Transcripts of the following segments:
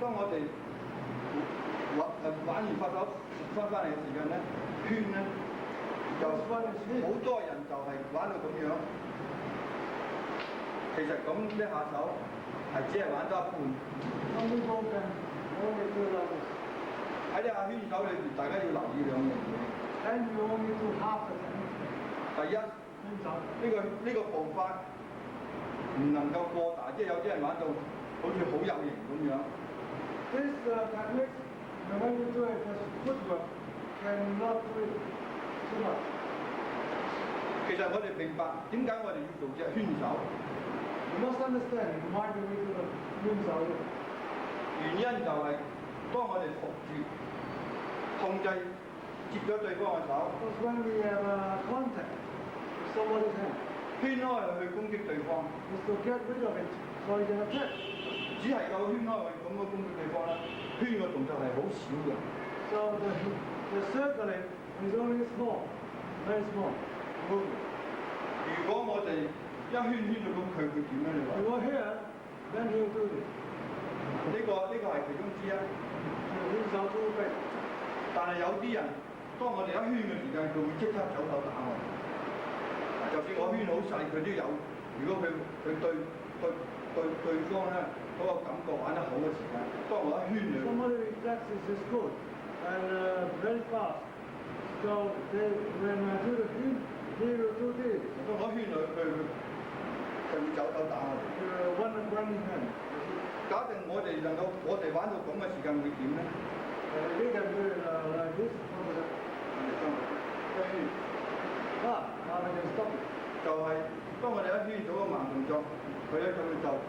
當我哋玩完發手翻嚟嘅時間咧，圈咧就好多人就係玩到咁樣。其實咁一下手係只係玩多一半。喺呢下圈手裏邊，大家要留意兩樣嘢。第一，呢個步法唔能夠過大，即係有啲人玩到好似好有型咁樣。This technique, when you do it as footwork, cannot do it too much. 其實我哋明白點解我哋要做隻圈手。You must understand why do we do the 圈手。原因就係當我哋服住控制接咗對方嘅手。Because when we have contact with somebody's hand, 圈開去攻擊對方。is to get rid of it so you can attack. 只係夠圈開去咁嘅攻擊對方啦。圈嘅動作係好少嘅。So the circling is only small, very small movement. 如果我哋一圈到咁，佢會點樣？你話？You go here, then he'll do this. 呢個係其中之一。圈手都逼。但係有啲人，當我哋一圈嘅時間，佢會即刻走手打我。就算我圈好細，佢都有。如果佢對方咧嗰個感覺玩得好嘅時間，當我一圈佢。Somebody reflexes is good and very fast. So when I do the hit, he will do this. 當我圈佢會走手打我哋。One hand. 假定我哋玩到咁嘅時間會點咧？We can do it like this. Now we can stop it. 就係當我哋一圈做個慢動作，佢咧就係剛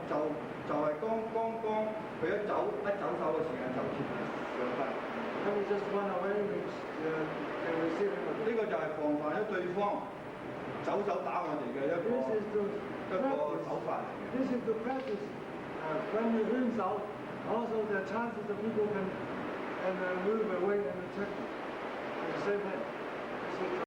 佢一走手嘅時間就切上翻。Then we just run away and receive it. 呢個就係防範咗對方走手打我哋嘅一個手法嚟嘅。This is to practice when you hit out. Also, the chances that people can move away and attack you at the same time.